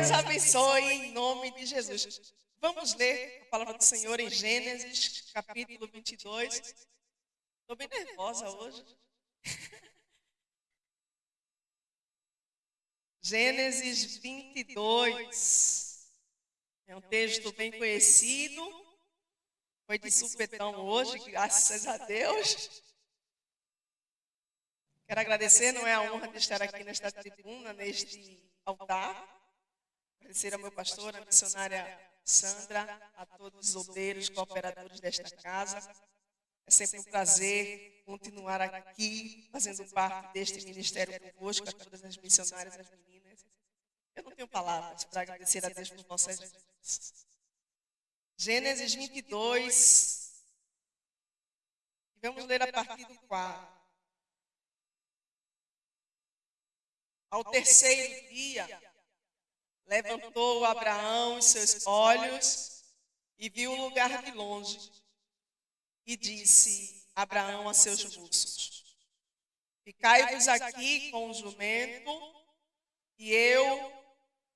Deus abençoe em nome de Jesus. Vamos ler a palavra do Senhor em Gênesis, capítulo 22. Estou bem nervosa hoje. Gênesis 22. É um texto bem conhecido. Foi de supetão hoje, graças a Deus. Quero agradecer, não é a honra de estar aqui nesta tribuna, neste altar. Agradecer ao meu pastor, a missionária Sandra, a todos os obreiros, cooperadores desta casa. É sempre um prazer continuar aqui, fazendo parte deste ministério convosco, a todas as missionárias, as meninas. Eu não tenho palavras para agradecer a Deus por vossas vidas. Gênesis 22, vamos ler a partir do 4. Ao terceiro dia, levantou Abraão os seus olhos e viu o lugar de longe. E disse Abraão a seus moços: ficai-vos aqui com o jumento, e eu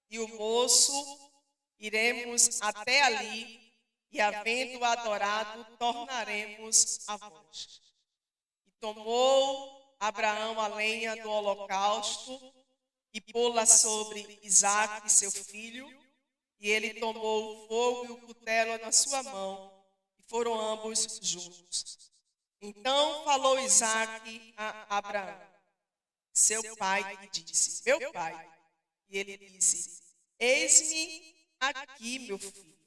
e o moço iremos até ali, e havendo adorado, tornaremos a vós. E tomou Abraão a lenha do holocausto, e pô-la sobre Isaque, seu filho, e ele tomou o fogo e o cutelo na sua mão, e foram ambos juntos. Então falou Isaque a Abraão, seu pai, e disse: meu pai. E ele disse: eis-me aqui, meu filho.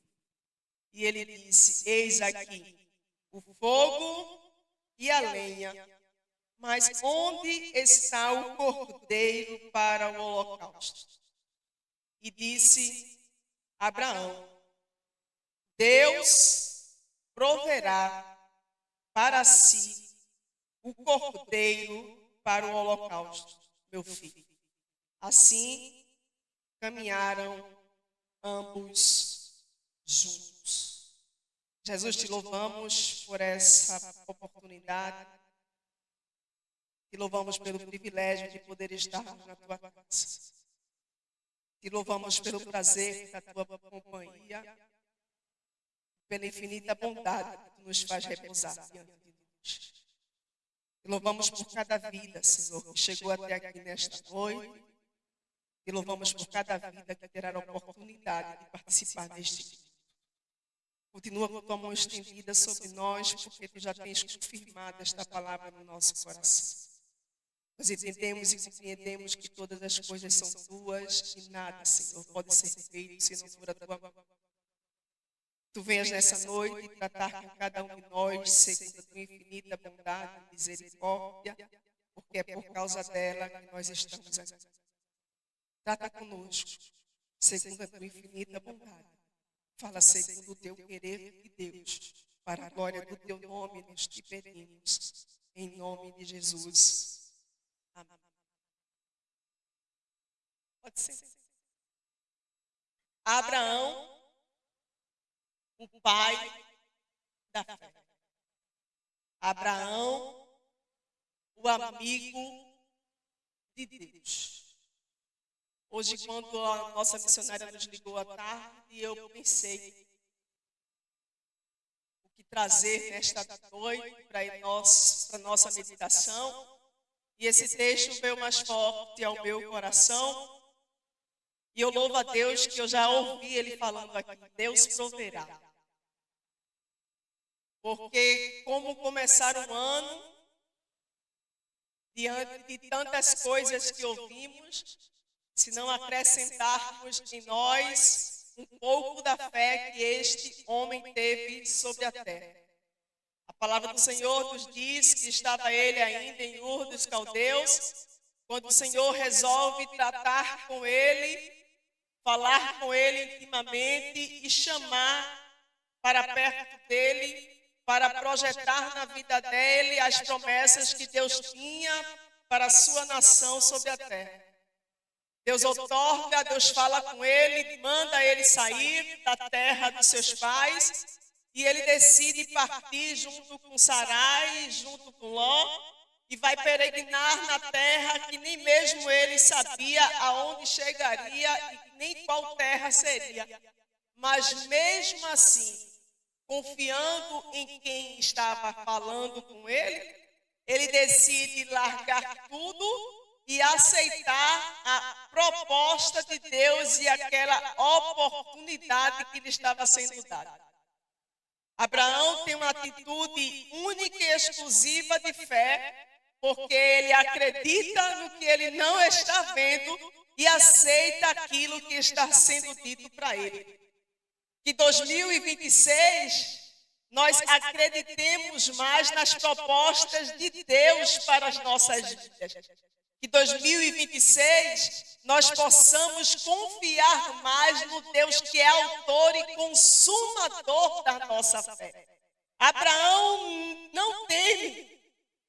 E ele disse: eis aqui o fogo e a lenha, mas onde está o cordeiro para o holocausto? E disse Abraão: Deus proverá para si o cordeiro para o holocausto, meu filho. Assim caminharam ambos juntos. Jesus, te louvamos por essa oportunidade. Te louvamos pelo privilégio de poder estar na tua casa. Te louvamos pelo prazer da tua companhia, pela infinita bondade que tu nos faz repousar diante de Deus. Te louvamos por cada vida, Senhor, que chegou até aqui nesta noite. Te louvamos por cada vida que terá a oportunidade de participar neste culto. Continua com tua mão estendida sobre nós, porque tu já tens confirmado esta palavra no nosso coração. Nós entendemos e compreendemos que todas as coisas são tuas e nada, Senhor, pode ser feito se não for a tua mão. Tu venhas nessa noite tratar com cada um de nós segundo a tua infinita bondade e misericórdia, porque é por causa dela que nós estamos aqui. Trata conosco segundo a tua infinita bondade. Fala segundo o teu querer de Deus, para a glória do teu nome nós te pedimos, em nome de Jesus. Amém. Pode ser. Abraão, o pai da fé. Abraão, o amigo de Deus. Hoje, quando a nossa missionária nos ligou à tarde, eu pensei o que trazer nesta noite para a nossa meditação. E esse texto veio mais forte ao meu coração. E eu louvo a Deus que eu já ouvi ele falando aqui: Deus proverá. Porque como começar um ano, diante de tantas coisas que ouvimos, se não acrescentarmos em nós um pouco da fé que este homem teve sobre a terra. A palavra do Senhor nos diz que estava ele ainda em Ur dos Caldeus, quando o Senhor resolve tratar com ele, falar com ele intimamente e chamar para perto dele, para projetar na vida dele as promessas que Deus tinha para a sua nação sobre a terra. Deus outorga, Deus fala com ele, manda ele sair da terra dos seus pais, e ele decide partir junto com Sarai, junto com Ló, e vai peregrinar na terra que nem mesmo ele sabia aonde chegaria e nem qual terra seria. Mas mesmo assim, confiando em quem estava falando com ele decide largar tudo e aceitar a proposta de Deus e aquela oportunidade que lhe estava sendo dada. Abraão tem uma atitude única e exclusiva de fé, porque ele acredita no que ele não está vendo e aceita aquilo que está sendo dito para ele. Que 2026 nós acreditemos mais nas propostas de Deus para as nossas vidas. Que 2026 nós possamos confiar mais no Deus que é autor e consumador da nossa fé. Abraão não teme,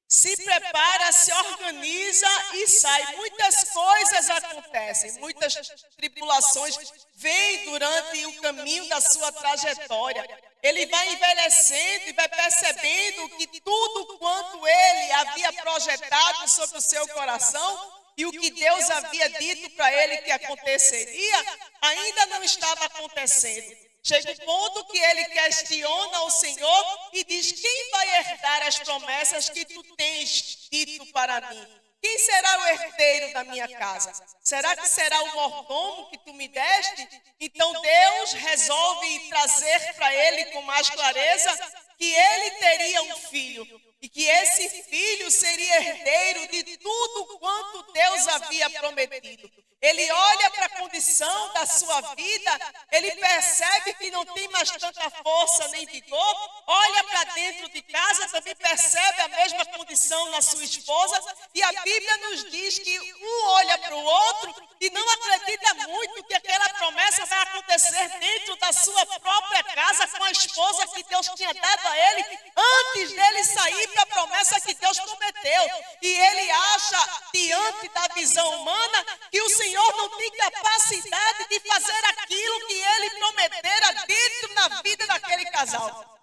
se prepara, se organiza e sai. Muitas coisas acontecem, muitas tribulações vêm durante o caminho da sua trajetória. Ele vai envelhecendo e vai percebendo que tudo quanto ele havia projetado sobre o seu coração e o que Deus havia dito para ele que aconteceria, ainda não estava acontecendo. Chega o ponto que ele questiona o Senhor e diz: quem vai herdar as promessas que tu tens dito para mim? Quem será o herdeiro da minha casa? Será que será o mordomo que tu me deste? Então Deus resolve trazer para ele com mais clareza que ele teria um filho e que esse filho seria herdeiro de tudo quanto Deus havia prometido. Ele olha para a condição da sua vida, ele percebe que não tem mais tanta força nem vigor, olha para dentro de casa, também percebe a mesma condição na sua esposa, e a Bíblia nos diz que um olha para o outro e não acredita muito que aquela promessa vai acontecer dentro da sua própria casa, com a esposa que Deus tinha dado a ele, antes dele sair para a promessa que Deus prometeu. E ele acha, diante da visão humana, que o Senhor não tem capacidade de fazer aquilo que ele prometera dentro da vida daquele casal.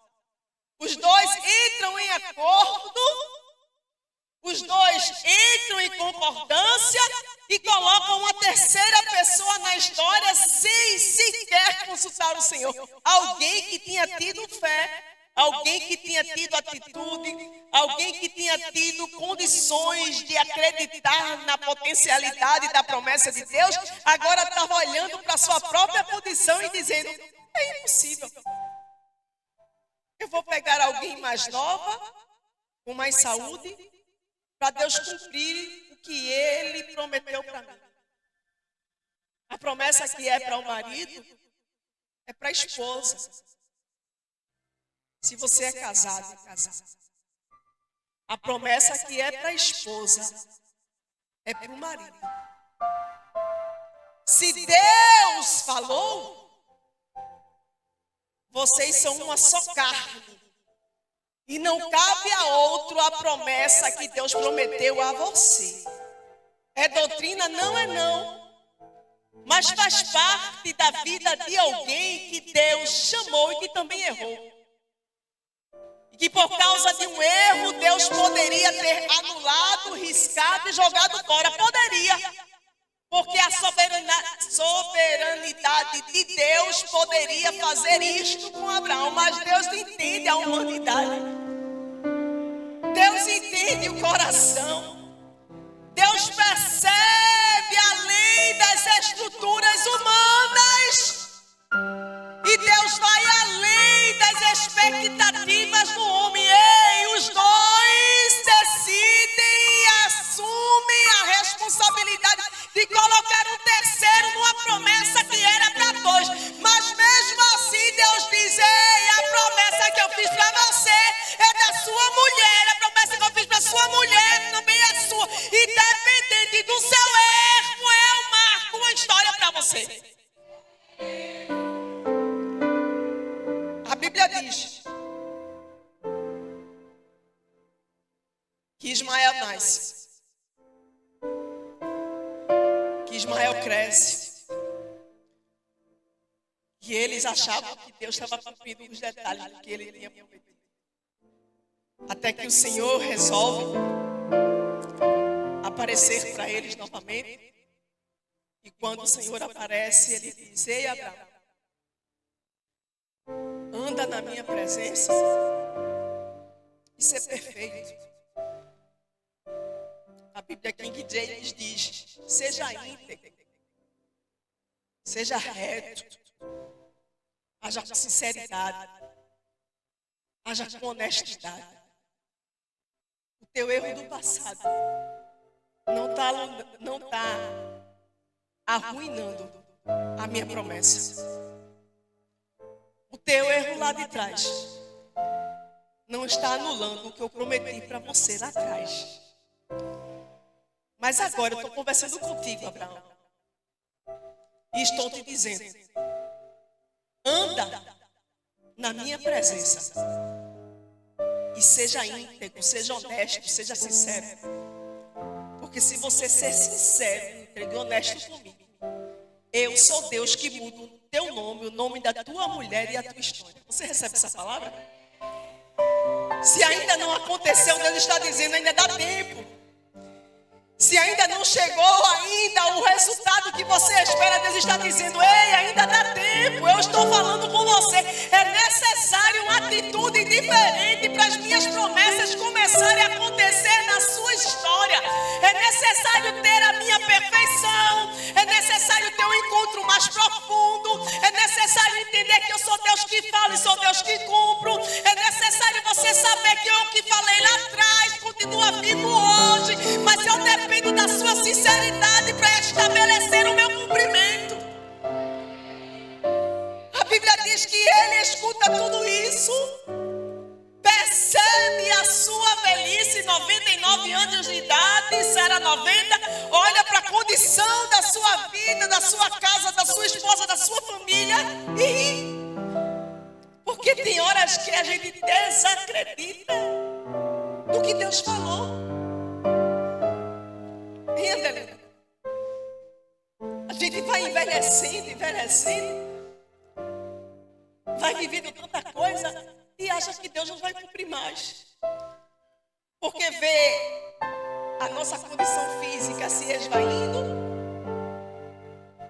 Os dois entram em acordo, os dois entram em concordância e colocam uma terceira pessoa na história sem sequer consultar o Senhor. Alguém que tinha tido fé, alguém que tinha tido atitude, alguém que tinha tido condições de acreditar na potencialidade da promessa de Deus, agora estava olhando para a sua própria condição e dizendo: é impossível. Eu vou pegar alguém mais nova, com mais saúde, para Deus cumprir o que Ele prometeu para mim. A promessa que é para o marido, é para a esposa. Se você é casado, a promessa que é para a esposa é para o marido. Se Deus falou, vocês são uma só carne. E não cabe a outro a promessa que Deus prometeu a você. É doutrina? Não é não. Mas faz parte da vida de alguém que Deus chamou e que também errou. Que por causa de um erro, Deus poderia ter anulado, riscado e jogado fora. Poderia. Porque a soberanidade de Deus poderia fazer isto com Abraão. Mas Deus entende a humanidade. Deus entende o coração. Deus percebe além das estruturas humanas. E Deus vai além das expectativas do homem. Ei, os dois decidem e assumem a responsabilidade de colocar um terceiro numa promessa que era para dois. Mas mesmo assim Deus diz: ei, a promessa que eu fiz para você é da sua mulher. A promessa que eu fiz para sua mulher também é sua. Independente do seu erro, eu marco uma história para você. A Bíblia diz que Ismael nasce, que Ismael cresce, que eles achavam que Deus estava cumprindo os detalhes do que ele tinha prometido. Até que o Senhor resolve aparecer para eles novamente E quando o Senhor aparece, ele diz: ei, Abraão, anda na minha presença e ser perfeito. A Bíblia King James diz: seja íntegro, seja reto, haja com sinceridade, haja com honestidade. O teu erro do passado não tá arruinando a minha promessa. O teu erro lá de trás não está anulando o que eu prometi para você lá atrás. Mas agora eu estou conversando contigo, Abraão. E estou te dizendo: anda na minha presença. E seja íntegro, seja honesto, seja sincero. Porque se você ser sincero, íntegro e honesto comigo, eu sou Deus que muda o teu nome, o nome da tua mulher e a tua história. Você recebe essa palavra? Se ainda não aconteceu, Deus está dizendo: ainda dá tempo. Se ainda não chegou ainda o resultado que você espera, Deus está dizendo: ei, ainda dá tempo, eu estou falando com você. É necessário uma atitude diferente para as minhas promessas começarem a acontecer na sua história. É necessário ter a minha perfeição, é necessário ter um encontro mais profundo, é necessário entender que eu sou Deus que falo e sou Deus que cumpro. É necessário você saber que eu que falei lá atrás continua vivo hoje, mas eu dependo da sua sinceridade para estabelecer o meu cumprimento. A Bíblia diz que ele escuta tudo isso, percebe a sua velhice, 99 anos de idade, será 90, olha para a condição da sua vida, da sua casa, da sua esposa, da sua família e ri. Porque tem horas que a gente desacredita do que Deus falou. A gente vai envelhecendo, vai vivendo tanta coisa e acha que Deus não vai cumprir mais. Porque vê a nossa condição física se esvaindo.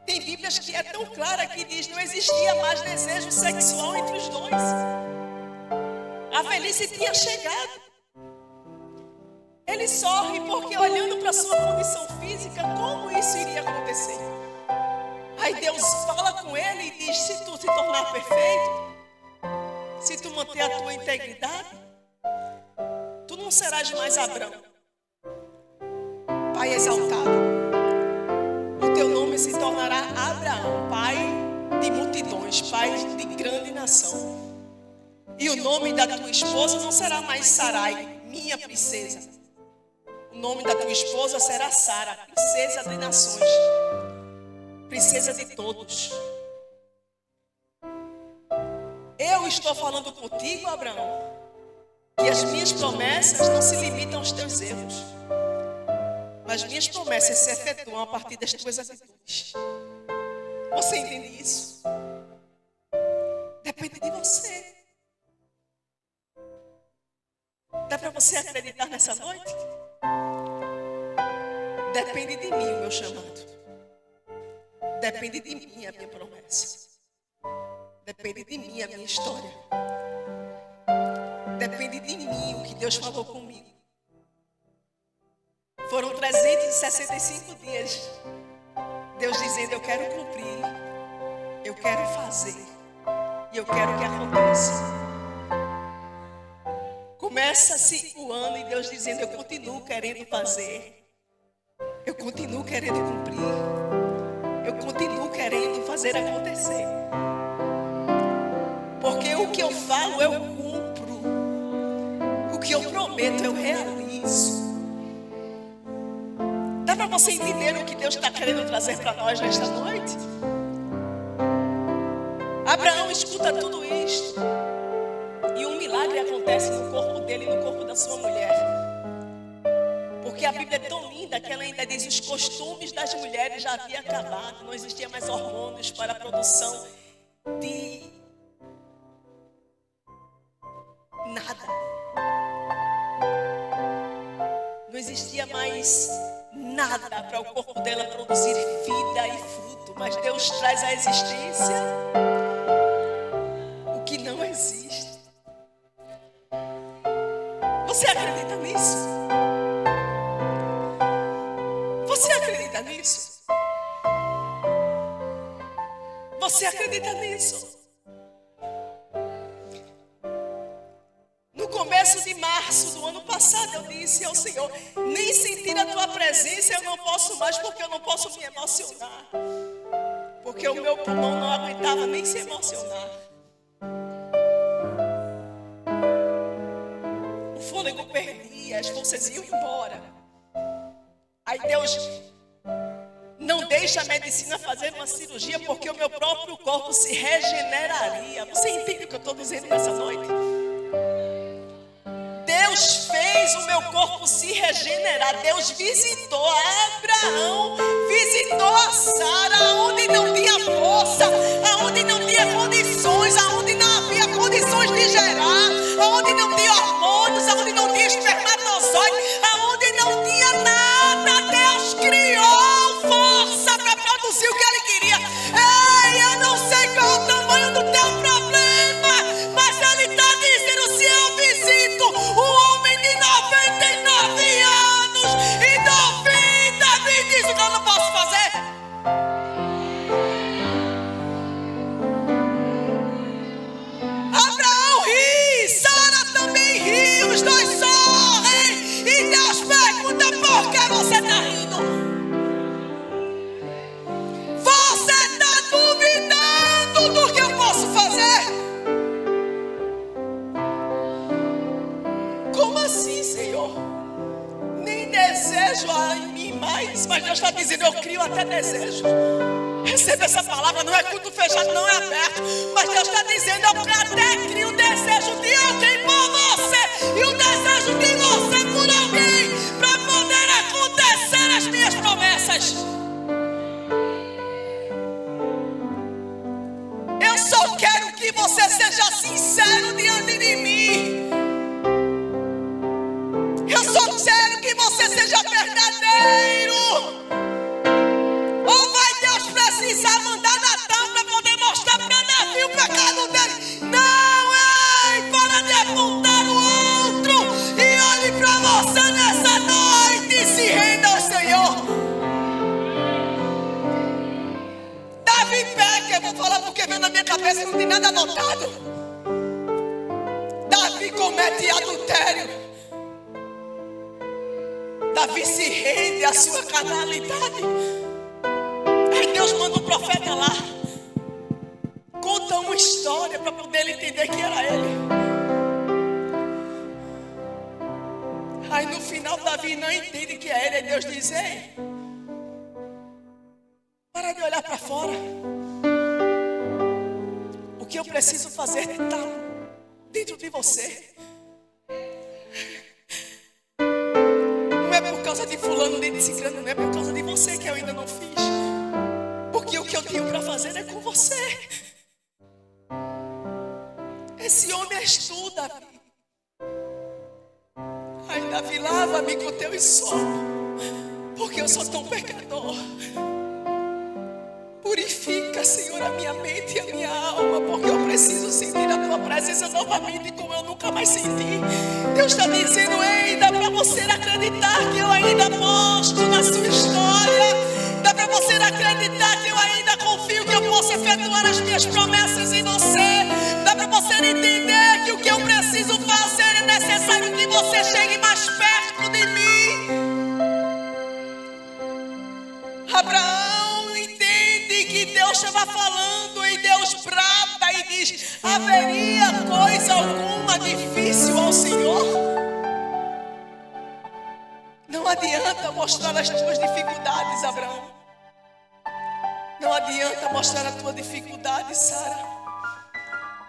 Tem Bíblias que é tão clara que diz: não existia mais desejo sexual entre os dois. A velhice tinha chegado. Ele sorri porque, olhando para a sua condição física, como isso iria acontecer? Aí Deus fala com ele e diz: se tu se tornar perfeito, se tu manter a tua integridade, tu não serás mais Abrão, pai exaltado. O teu nome se tornará Abraão, pai de multidões, pai de grande nação. E o nome da tua esposa não será mais Sarai, minha princesa. O nome da tua esposa será Sara, princesa de nações, princesa de todos. Eu estou falando contigo, Abraão, que as minhas promessas não se limitam aos teus erros, mas minhas promessas se efetuam a partir das tuas atitudes. Você entende isso? Depende de você. Dá para você acreditar nessa noite? Depende de mim o meu chamado. Depende de mim a minha promessa. Depende de mim a minha história. Depende de mim o que Deus falou comigo. Foram 365 dias. Deus dizendo: eu quero cumprir, eu quero fazer e eu quero que aconteça. Começa-se o ano e Deus dizendo: eu continuo querendo fazer. Eu continuo querendo cumprir. Eu continuo querendo fazer acontecer. Porque o que eu falo, eu cumpro. O que eu prometo, eu realizo. Dá para você entender o que Deus está querendo trazer para nós nesta noite? Abraão escuta tudo isto. E um milagre acontece no corpo dele e no corpo da sua mulher. Porque a Bíblia é tão linda que ela ainda diz: os costumes das mulheres já haviam acabado. Não existia mais hormônios para a produção de nada. Não existia mais nada para o corpo dela produzir vida e fruto, mas Deus traz à existência o que não existe. Você acredita nisso? Você acredita nisso? Você acredita nisso? No começo de março do ano passado eu disse ao Senhor: nem sentir a tua presença eu não posso mais, porque eu não posso me emocionar, porque o meu pulmão não aguentava nem se emocionar. O fôlego perdia, as forças iam embora. Aí Deus não deixa a medicina fazer uma cirurgia, porque o meu próprio corpo se regeneraria. Você entende o que eu estou dizendo nessa noite? Deus fez o meu corpo se regenerar. Deus visitou Abraão, visitou a Sara, onde não tinha força, aonde não tinha condições, aonde não havia condições de gerar, aonde não tinha hormônios, aonde não tinha espermatozoide, aonde não tinha nada. Deus criou força para produzir o que Ele queria. Ei, eu não sei qual é o tamanho do teu problema, mas Ele está dizendo: se eu visito um homem de 99 anos e duvida, me diz o que eu não posso fazer. Abraão ri, Sara também ri, os dois sorrem, e Deus pergunta: por que você está rindo? Você está duvidando do que eu posso fazer? Como assim, Senhor? Nem desejo em mim mais, mas Deus está dizendo: eu crio até desejo. Receba essa palavra, não é culto fechado, não é aberto, mas Deus está dizendo: eu até crio o desejo de alguém por você, e o desejo de você por alguém, para poder acontecer as minhas promessas. Eu só quero que você seja sincero diante de mim. Eu só quero que você seja verdadeiro. Ou vai Deus precisar mandar Natan para poder mostrar para Davi o pecado dele? Não, ei, para de apontar o outro e olhe para você nessa noite e se renda ao Senhor. Davi peca, eu vou falar porque veio na minha cabeça e não tem nada anotado. Davi comete adultério. Davi se rende à sua carnalidade. Aí Deus manda o profeta lá, conta uma história para poder ele entender que era ele. Aí no final Davi não entende que é ele. Aí Deus diz: ei, para de olhar para fora. O que eu preciso fazer está dentro de você. Não é por causa de fulano nem de ciclano, não é por causa de você que eu ainda não fiz. Porque o que eu tenho para fazer é com você. Esse homem és tu, Davi. Ai, Davi, lava-me com teu hisopo, porque eu sou tão pecador. Purifica, Senhor, a minha mente e a minha alma, porque eu preciso sentir a tua presença novamente como eu nunca mais senti. Deus está dizendo: ei, dá para você acreditar que eu ainda aposto na sua história. Dá para você acreditar que eu ainda confio que eu posso efetuar as minhas promessas em você. Dá para você entender que o que eu preciso fazer é necessário que você chegue mais perto de mim. Abraão entende que Deus estava falando e Deus brada e diz: haveria coisa alguma difícil ao Senhor? Não adianta mostrar as tuas dificuldades, Abraão. Não adianta mostrar a tua dificuldade, Sara.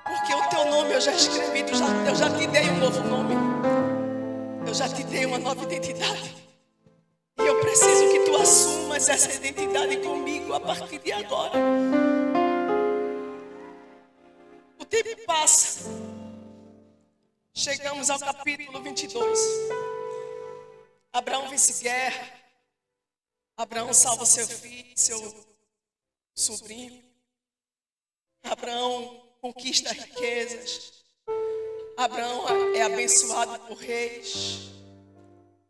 Porque o teu nome eu já escrevi, eu já te dei um novo nome. Eu já te dei uma nova identidade. E eu preciso que tu assumas essa identidade comigo a partir de agora. O tempo passa. Chegamos ao capítulo 22. Abraão vence guerra. Abraão salva seu filho, seu sobrinho. Abraão conquista riquezas. Abraão é abençoado por reis.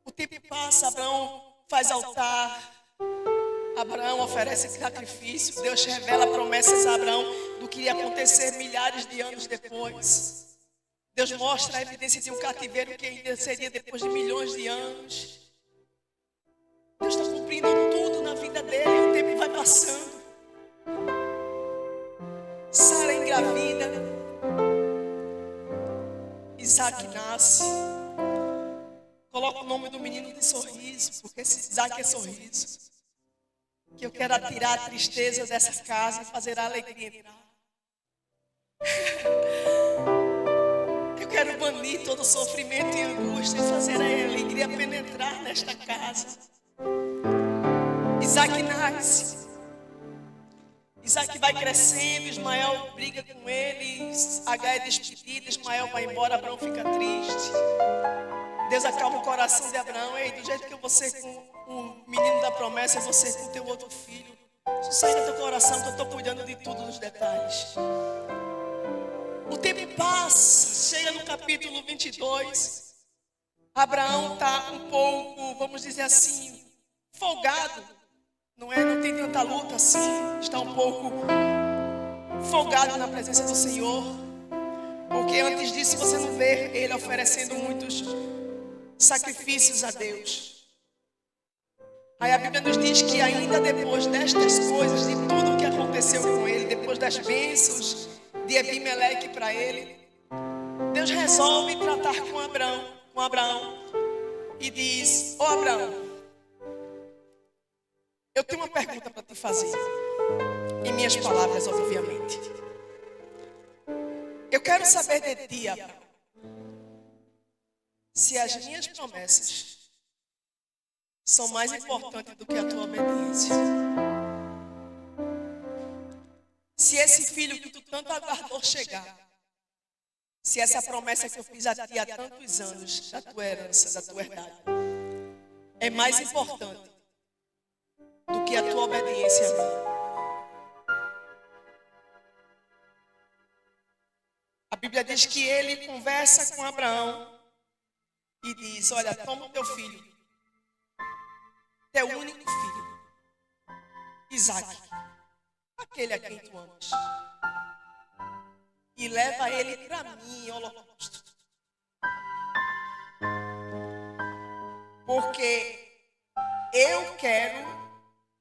O tempo passa, Abraão faz altar. Abraão oferece sacrifício. Deus revela promessas a Abraão do que ia acontecer milhares de anos depois. Deus mostra a evidência de um cativeiro que ainda seria depois de milhões de anos. Deus está cumprindo tudo na vida dele e o tempo vai passando. Sara engravida. Isaac nasce. Coloca o nome do menino de Sorriso, porque esse Isaac é sorriso. Que eu quero atirar a tristeza dessa casa e fazer a alegria entrar. Eu quero banir todo sofrimento e angústia e fazer a alegria penetrar nesta casa. Isaac nasce. Isaac vai crescendo, Ismael briga com ele, Agar é despedida, Ismael vai embora, Abraão fica triste. Deus acalma o coração de Abraão. Ei, do jeito que eu vou ser com o menino da promessa, eu vou ser com o teu outro filho. Sossega teu coração que eu estou cuidando de tudo nos detalhes. O tempo passa, chega no capítulo 22. Abraão está um pouco, vamos dizer assim, folgado. Não tem tanta luta assim. Está um pouco folgado na presença do Senhor. Porque antes disso você não vê ele oferecendo muitos sacrifícios a Deus. Aí a Bíblia nos diz que ainda depois destas coisas, de tudo o que aconteceu com ele, depois das bênçãos de Abimeleque para ele, Deus resolve tratar com Abraão e diz: Ó Abraão, eu tenho uma pergunta para te fazer. Em minhas palavras, obviamente. Eu quero saber de ti, Abraão, se as minhas promessas são mais importantes do que a tua obediência. Se esse filho que tu tanto aguardou chegar, se essa promessa que eu fiz a ti há tantos anos, da tua herança, da tua herdade, é mais importante do que a tua obediência a mim. A Bíblia diz que ele conversa com Abraão e diz: olha, toma o teu filho, teu único filho, Isaac, aquele a quem tu amas, e leva ele para mim em holocausto. Porque eu quero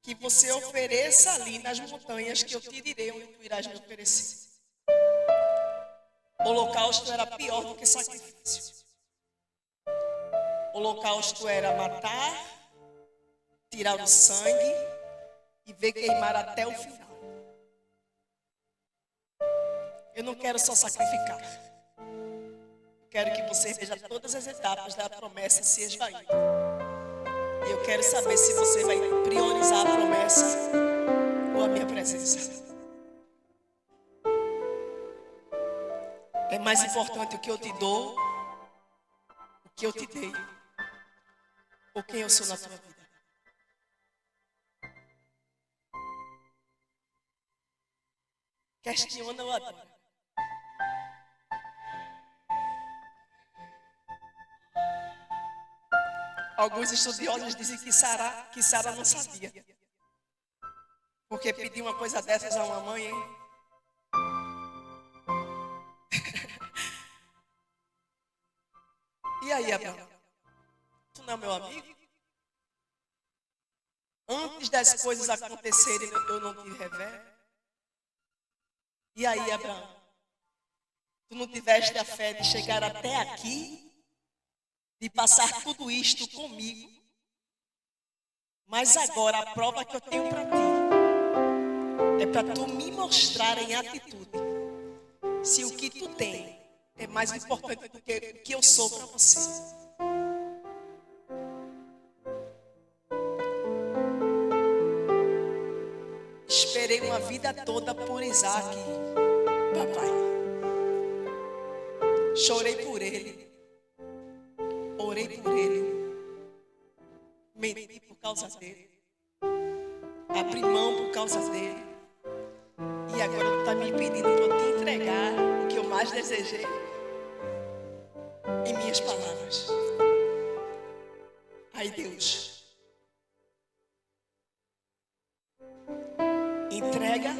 que você ofereça ali nas montanhas que eu te direi onde tu irás me oferecer. Holocausto era pior do que sacrifício. Holocausto era matar, tirar o sangue e ver queimar até o final. Eu não quero só sacrificar. Quero que você veja todas as etapas da promessa se esvaindo. E eu quero saber se você vai priorizar a promessa ou a minha presença. É mais importante o que eu te dou, o que eu te dei, ou quem eu sou na tua vida. Questiona ou adora. Alguns estudiosos dizem que Sara não sabia. Porque pedir uma coisa dessas a uma mãe, hein? E aí, Abraão? Tu não é meu amigo? Antes das coisas acontecerem, eu não te revelo? E aí, Abraão? Tu não tiveste a fé de chegar até aqui? De passar tudo isto comigo? Mas agora a prova que eu tenho para ti é para tu me mostrar em atitude se o que tu tem é mais importante do que o que eu sou para você. Esperei uma vida toda por Isaac, papai. Chorei por ele. Orei por ele. Menti por causa dele. abri mão por causa dele. E agora tu está me pedindo para eu te entregar o que eu mais desejei em minhas palavras. Aí Deus, entrega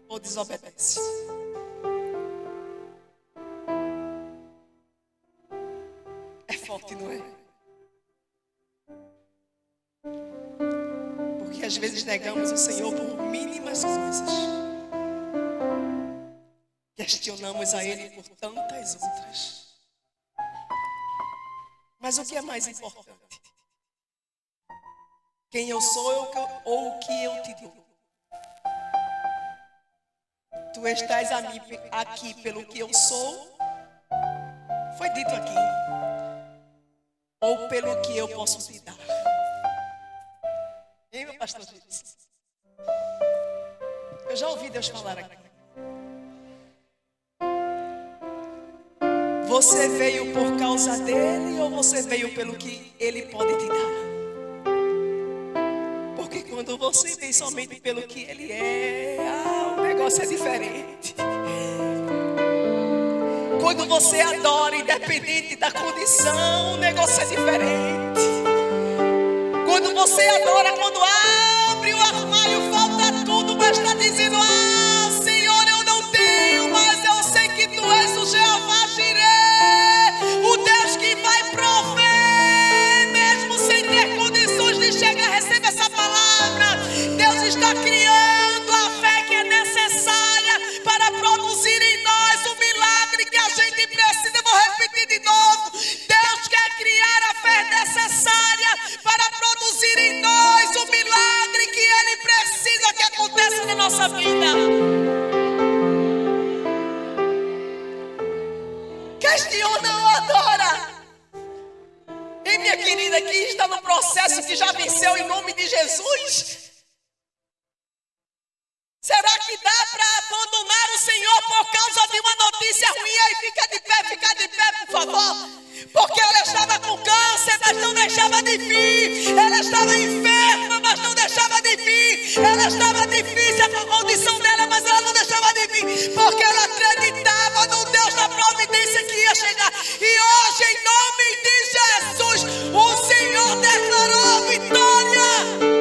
ou desobedece? É forte, não é? Porque às vezes negamos o Senhor por mínimas coisas. Questionamos a Ele por tantas outras. Mas o que é mais importante? Quem eu sou ou o que eu te dou? Tu estás aqui pelo que eu sou, foi dito aqui, ou pelo que eu posso te dar? Hein, meu pastor Jesus? Eu já ouvi Deus falar aqui. Você veio por causa dele ou você veio pelo que ele pode te dar? Porque quando você vem somente pelo que ele é, o negócio é diferente. Quando você adora, independente da condição, o negócio é diferente. Quando você adora, quando abre o armário, falta tudo, mas está dizendo: Senhor, eu não tenho, mas eu sei que tu és o Jeová Jireh, o Deus que vai prover, mesmo sem ter condições de chegar, recebe essa palavra. Deus está criando a fé que é necessária para produzir em nós o milagre que a gente precisa. Eu vou repetir de novo: Deus quer criar a fé necessária para produzir em nós o milagre que Ele precisa que aconteça na nossa vida. Questiona ou adora? E minha querida, que está no processo que já venceu em nome de Jesus. Será que dá para abandonar o Senhor por causa de uma notícia ruim? Aí fica de pé, por favor. Porque ela estava com câncer, mas não deixava de vir. Ela estava enferma, mas não deixava de vir. Ela estava difícil a condição dela, mas ela não deixava de vir. Porque ela acreditava no Deus da providência que ia chegar. E hoje, em nome de Jesus, o Senhor declarou vitória.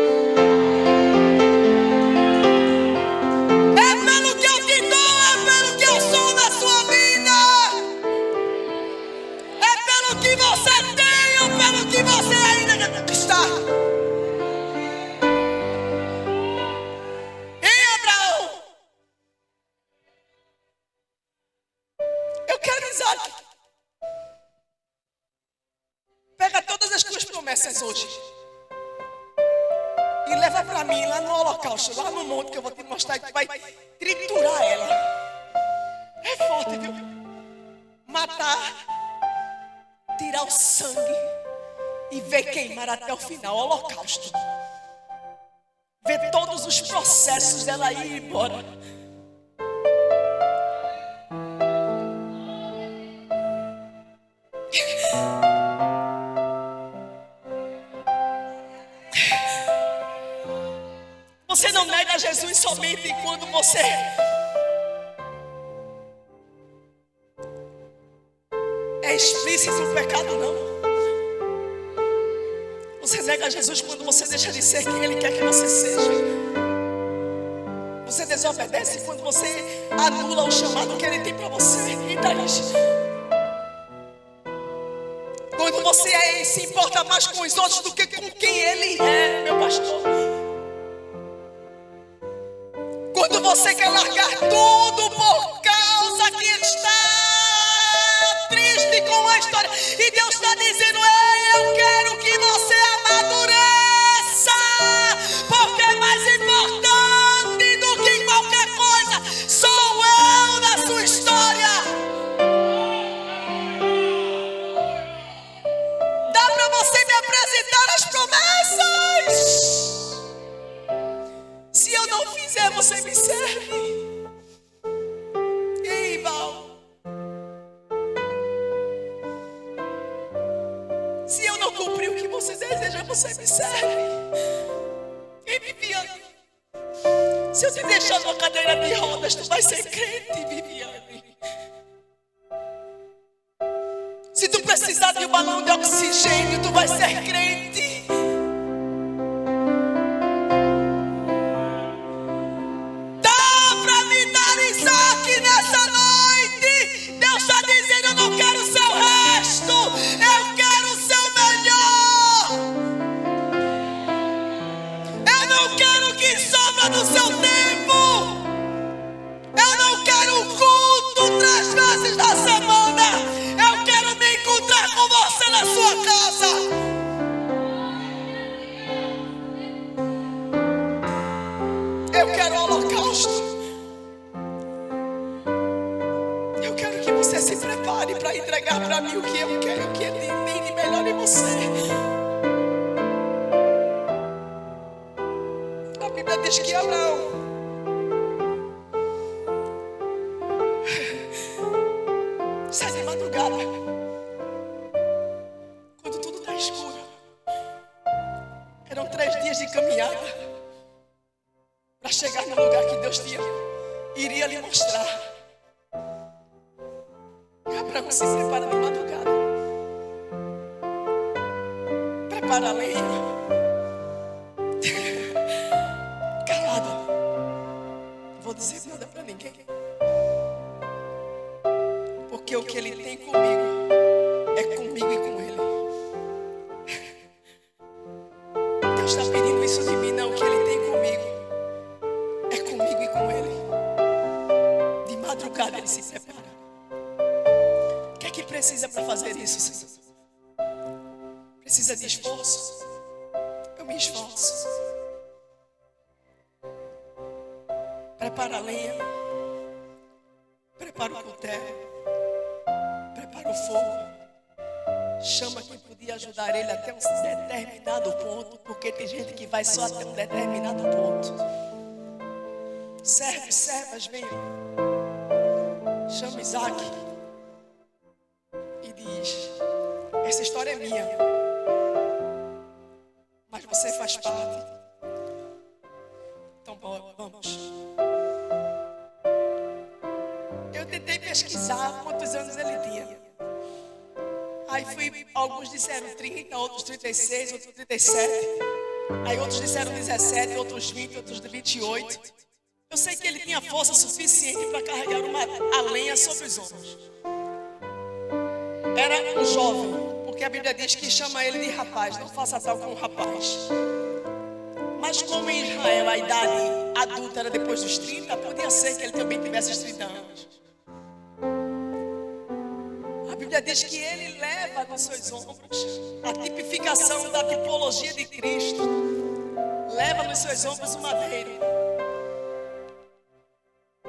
Que você tem ou pelo que você ainda está. Em Abraão, eu quero Isaac. Pega todas as tuas promessas hoje e leva para mim lá no holocausto, lá no monte que eu vou te mostrar, que vai triturar ela. É forte, viu? Matar, tirar o sangue e ver queimar até o final, o holocausto. Ver todos os processos dela ir embora. Você não nega Jesus somente quando você é explícito no pecado, não. Você nega Jesus quando você deixa de ser quem Ele quer que você seja. Você desobedece quando você anula o chamado que Ele tem para você. Eita, gente. Quando você se importa mais com os outros do que com quem Ele é, meu pastor. Quando você quer largar tudo por causa que está triste com a história. E Deus está dizendo: ei, eu quero que você amadureça. Porque é mais importante do que qualquer coisa sou eu na sua história. Dá para você me apresentar as promessas. Se eu não fizer, você me serve. Ei, Val. Se eu não cumprir o que você deseja, você me serve. Quem me Se eu te deixar numa cadeira de rodas, tu vai ser crente, Viviane. Se tu precisar de um balão de oxigênio, tu vai ser crente. Dá pra me dar Isaac nessa noite. Deus está dizendo: eu não quero o seu resto, eu quero o seu melhor. Eu não quero o que sobra do seu tempo. Eu não quero o culto 3 vezes na semana. Eu quero me encontrar com você na sua casa. Eu quero holocausto. Eu quero que você se prepare para entregar para mim o que eu quero, o que Ele tem de melhor em você. A Bíblia diz que Abraão sai de madrugada, quando tudo está escuro. Eram 3 dias de caminhada para chegar no lugar que Deus iria lhe mostrar. E Abraão se prepara de madrugada, prepara a lenha, calada, não vou dizer nada para ninguém, porque o que Ele tem comigo é comigo e com Ele. Deus está pedindo isso de mim, não. O que Ele tem comigo é comigo e com Ele. De madrugada Ele se prepara. O que é que precisa para fazer isso, Senhor? Precisa de esforço. Eu me esforço. Prepara a lenha, prepara o cutelo, prepara o fogo. Chama quem podia ajudar ele até um determinado ponto, porque tem gente que vai só até um determinado ponto. Servos, servas, venham. Chama Isaac e diz: essa história é minha, mas você faz parte. Então vamos. Eu tentei pesquisar quantos anos ele tinha. Aí alguns disseram 30, outros 36, outros 37. Aí outros disseram 17, outros 20, outros 28. Eu sei que ele tinha força suficiente para carregar a lenha sobre os ombros. Era um jovem, porque a Bíblia diz que chama ele de rapaz. Não faça tal com um rapaz. Mas como em Israel a idade adulta era depois dos 30, podia ser que ele também tivesse os 30 anos. A Bíblia diz que ele leva nos seus ombros a tipificação da tipologia de Cristo. Leva nos seus ombros o madeiro.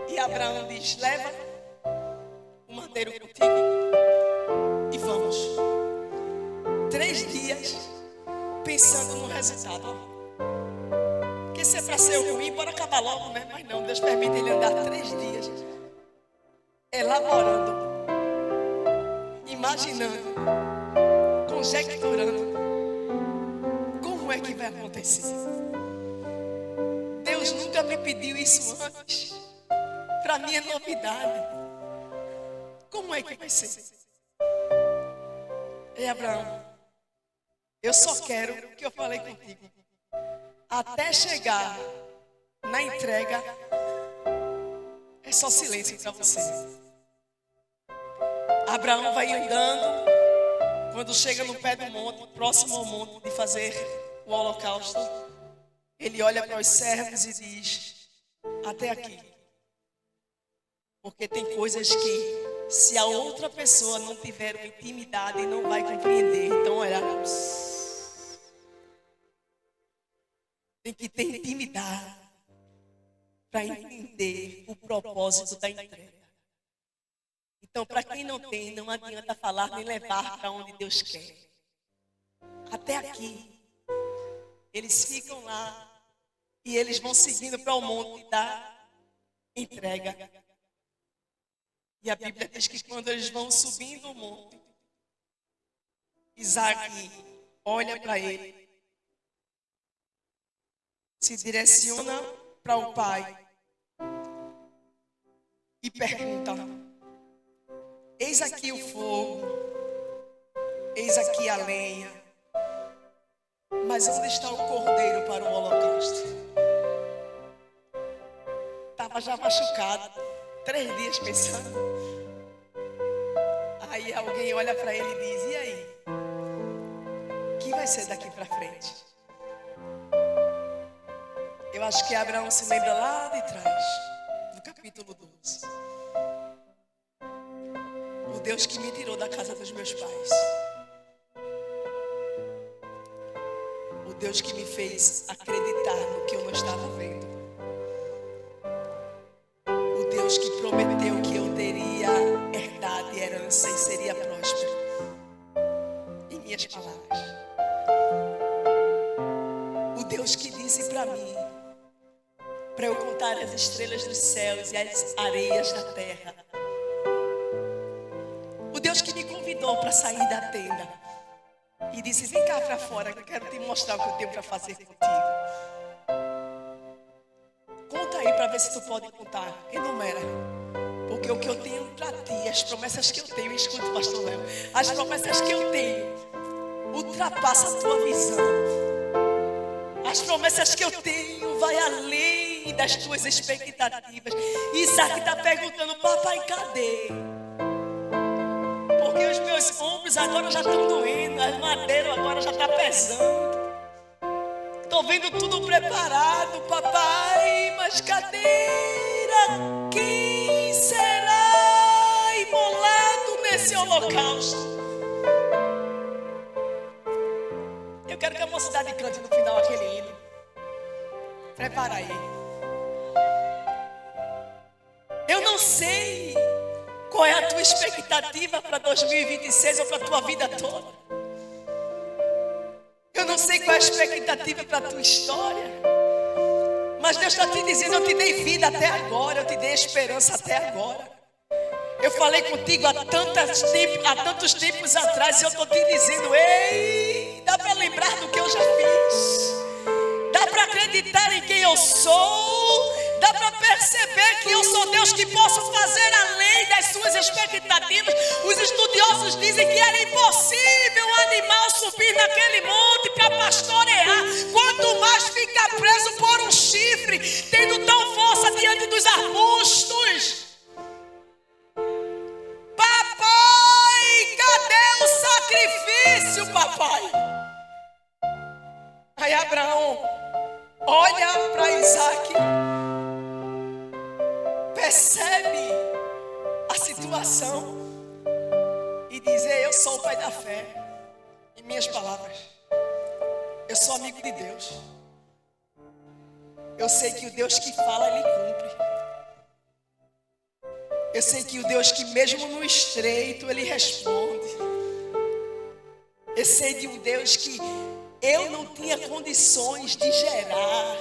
E Abraão diz: leva o madeiro contigo e vamos. 3 dias pensando no resultado. Porque se é para ser ruim, bora acabar logo, né? Mas não, Deus permite ele andar 3 dias elaborando, imaginando, conjecturando como é que vai acontecer. Deus nunca me pediu isso antes. Para mim é novidade. Como é que vai ser? Ei, Abraão, eu só quero o que eu falei contigo. Até chegar na entrega, é só silêncio para você. Abraão vai andando. Quando chega no pé do monte, próximo ao monte de fazer o holocausto, ele olha para os servos e diz: até aqui. Porque tem coisas que, se a outra pessoa não tiver uma intimidade, não vai compreender. Então, olha, tem que ter intimidade para entender o propósito da entrega. Então, para quem não tem, não adianta falar nem levar para onde Deus quer. Até aqui, eles ficam lá e eles vão seguindo para o monte da entrega. E a Bíblia diz que quando eles vão subindo o monte, Isaac olha para ele, se direciona para o pai e pergunta: eis aqui o fogo, eis aqui a lenha, mas onde está o cordeiro para o holocausto? Estava já machucado, 3 dias pensando. Aí alguém olha para ele e diz: e aí? O que vai ser daqui para frente? Eu acho que Abraão se lembra lá de trás, no capítulo 12. O Deus que me tirou da casa dos meus pais. O Deus que me fez acreditar no que eu não estava vendo. O Deus que prometeu que eu teria herdade e herança e seria próspero. Em minhas palavras. O Deus que disse para mim, para eu contar as estrelas dos céus e as areias da terra. O Deus que me convidou para sair da tenda e disse: vem cá para fora que eu quero te mostrar o que eu tenho para fazer contigo. Conta aí para ver se tu pode contar. Enumera. Porque o que eu tenho para ti, as promessas que eu tenho, escuta o pastor Léo, as promessas que eu tenho ultrapassa a tua visão. As promessas que eu tenho vai além das tuas expectativas. Isaac está perguntando: papai, cadê? Porque os meus ombros agora já estão doendo, as madeiras agora já estão pesando. Estou vendo tudo preparado, papai, mas cadeira, quem será imolado nesse holocausto? Eu quero que a mocidade cante no final aquele hino. Prepara aí. Eu não sei qual é a tua expectativa para 2026 ou para a tua vida toda. Eu não sei qual é a expectativa para a tua história. Mas Deus está te dizendo: eu te dei vida até agora, eu te dei esperança até agora. Eu falei contigo há tantos tempos atrás e eu estou te dizendo: ei, dá para lembrar do que eu já fiz? Dá para acreditar em quem eu sou? Dá para perceber que eu sou Deus que posso fazer além das suas expectativas? Os estudiosos dizem que era impossível um animal subir naquele monte para pastorear. Quanto mais ficar preso por um chifre, tendo tão força diante dos arbustos. Papai, cadê o sacrifício, papai? Aí Abraão olha para Isaac, percebe a situação e diz: eu sou o pai da fé. Em minhas palavras, eu sou amigo de Deus. Eu sei que o Deus que fala, Ele cumpre. Eu sei que o Deus que mesmo no estreito, Ele responde. Eu sei de um Deus que eu não tinha condições de gerar.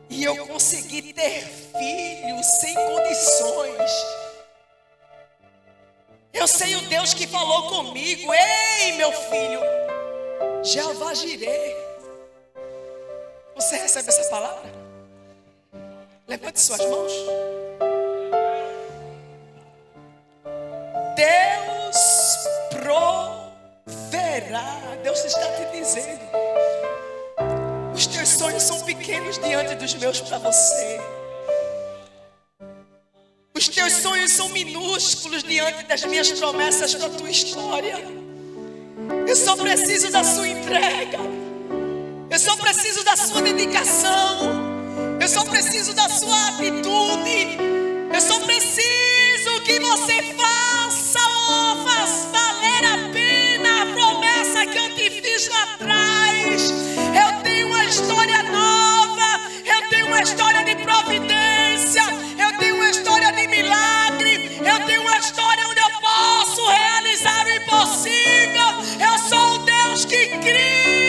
E eu consegui ter filhos sem condições. Eu sei o Deus que falou comigo: ei, meu filho, Jeová Jireh. Você recebe essa palavra? Levante suas mãos. Deus proverá. Deus está te dizendo: os teus sonhos são pequenos diante dos meus para você. Os teus sonhos são minúsculos diante das minhas promessas para a tua história. Eu só preciso da sua entrega. Eu só preciso da sua dedicação. Eu só preciso da sua atitude. Eu só preciso que você faça valer a pena a promessa que eu te fiz lá atrás. Eu tenho uma história nova. Eu tenho uma história de providência. Eu tenho uma história de milagre. Eu tenho uma história onde eu posso realizar o impossível. Eu sou o Deus que crio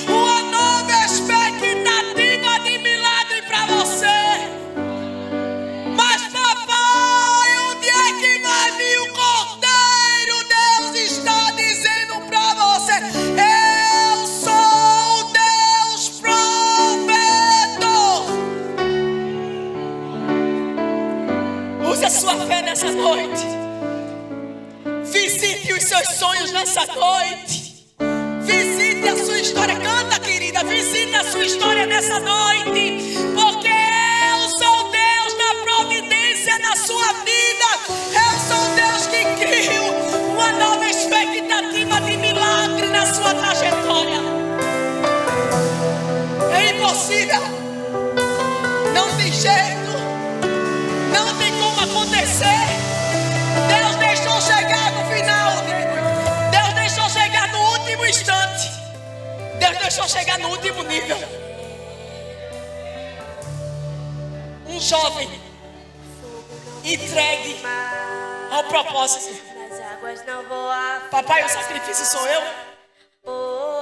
uma nova expectativa de milagre para você. Mas papai, onde é que vai vir o cordeiro? Deus está dizendo para você: eu sou o Deus provedor. Use a sua fé nessa noite. Visite os seus sonhos nessa noite. Visite a sua história. Canta, querida. Visite a sua história nessa noite. Porque eu sou Deus da providência na sua vida. Eu sou Deus que crio uma nova expectativa de milagre na sua trajetória. É impossível. Não tem jeito. Não tem como acontecer. Deus deixou chegar no final. Deus deixou chegar no último instante. Deus deixou chegar no último nível. Um jovem entregue ao propósito. Papai, o sacrifício sou eu.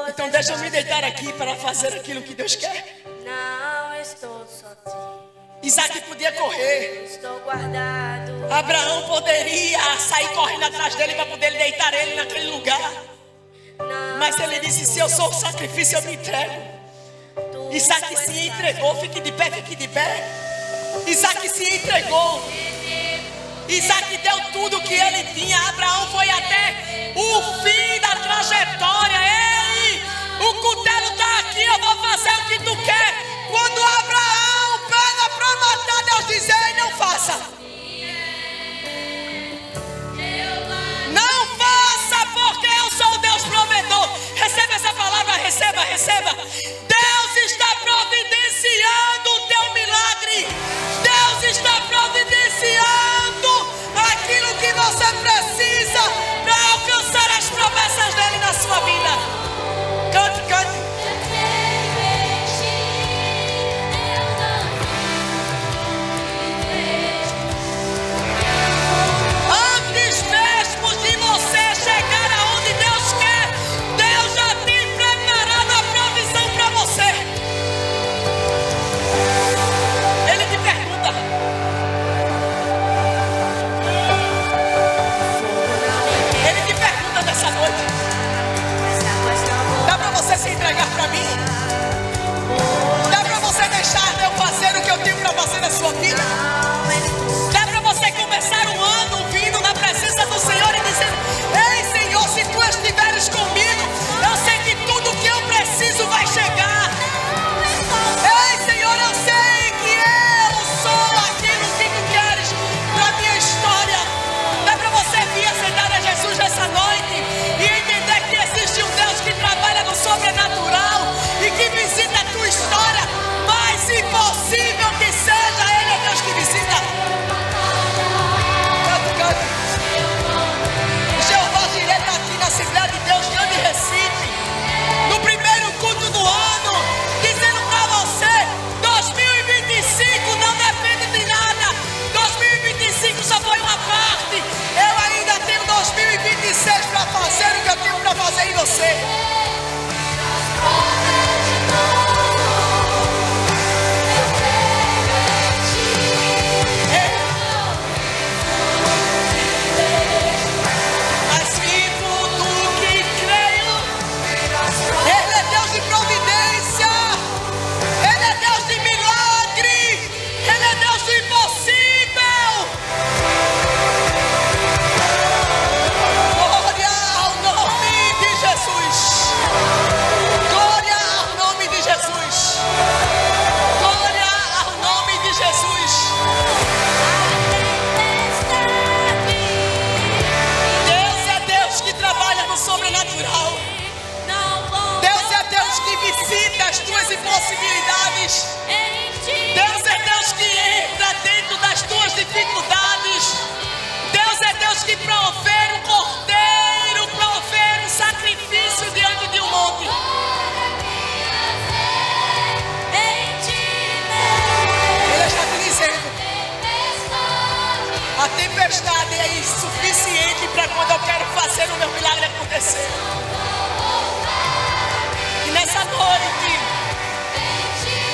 Então deixa eu me deitar aqui para fazer aquilo que Deus quer. Não estou sozinho. Isaac podia correr. Estou guardado. Abraão poderia sair correndo atrás dele para poder deitar ele naquele lugar. Mas ele disse: se eu sou o sacrifício, eu me entrego. Isaac se entregou. Fique de pé, fique de pé. Isaac se entregou. Isaac deu tudo que ele tinha. Abraão foi até o fim da trajetória. Ei, o cutelo está aqui, eu vou fazer o que tu quer. Quando Abraão pega para matar, Deus diz: ei, não faça. Não faça, porque eu sou o Deus provedor. Receba essa palavra, receba, receba. Deus está providenciando o teu milagre. Deus está providenciando aquilo que você precisa para alcançar as promessas dele na sua vida. Cante, cante. Antes mesmo de você chegar aonde Deus quer, Deus já tem preparado a provisão para você. Ele te pergunta: nessa noite, dá para você se entregar para mim? Dá para você deixar eu fazer o que eu tenho para fazer na sua vida? Dá para você começar um ano vindo na presença do Senhor e dizendo: ei, Senhor, se tu estiveres comigo, eu sei que tudo que eu preciso vai chegar. Ei, Senhor, eu sei que eu sou aquilo que tu queres para minha história. Dá para você vir aceitar a Jesus nessa noite e entender que existe um Deus que trabalha no sobrenatural e que visita a tua história, mais impossível que seja, Ele é Deus que visita. Cante, cante. O Jeová Jireh está aqui na Assembleia de Deus, grande Recife, no primeiro culto do ano, dizendo para você: 2025 não depende de nada. 2025 só foi uma parte. Eu ainda tenho 2026 para fazer o que eu tenho para fazer em você. Mas vivo do que creio. Ele é Deus de providência. Ele é Deus de milagre. Ele é Deus do impossível. Glória ao nome de Jesus. Glória ao nome de Jesus. Glória ao nome de Jesus. Deus é Deus que trabalha no sobrenatural. Deus é Deus que visita as tuas impossibilidades. Deus é Deus que entra dentro das tuas dificuldades. Deus é Deus que provê um cordeiro, provê um sacrifício diante de um monte. Ele está te dizendo: a tempestade é insuficiente para quando eu quero fazer o meu milagre acontecer. E nessa noite,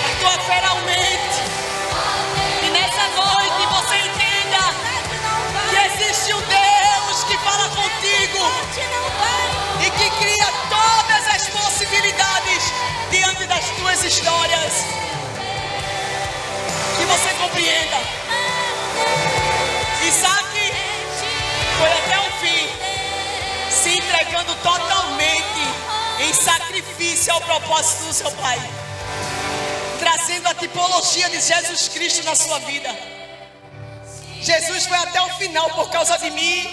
a tua fé aumente. E nessa noite você entenda que existe um Deus que fala contigo e que cria todas as possibilidades diante das tuas histórias. Que você compreenda. esse é o propósito do seu Pai, trazendo a tipologia de Jesus Cristo na sua vida. Jesus foi até o final por causa de mim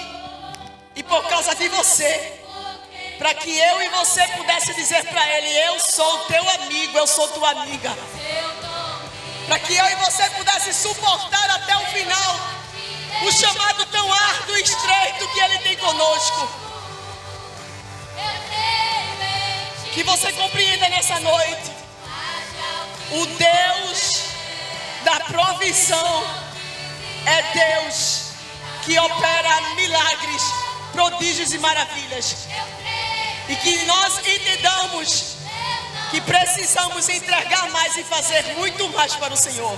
e por causa de você, para que eu e você pudesse dizer para Ele: eu sou teu amigo, eu sou tua amiga. Para que eu e você pudesse suportar até o final o chamado tão árduo e estreito que Ele tem conosco. Que você compreenda nessa noite: o Deus da provisão é Deus que opera milagres, prodígios e maravilhas. E que nós entendamos que precisamos entregar mais e fazer muito mais para o Senhor.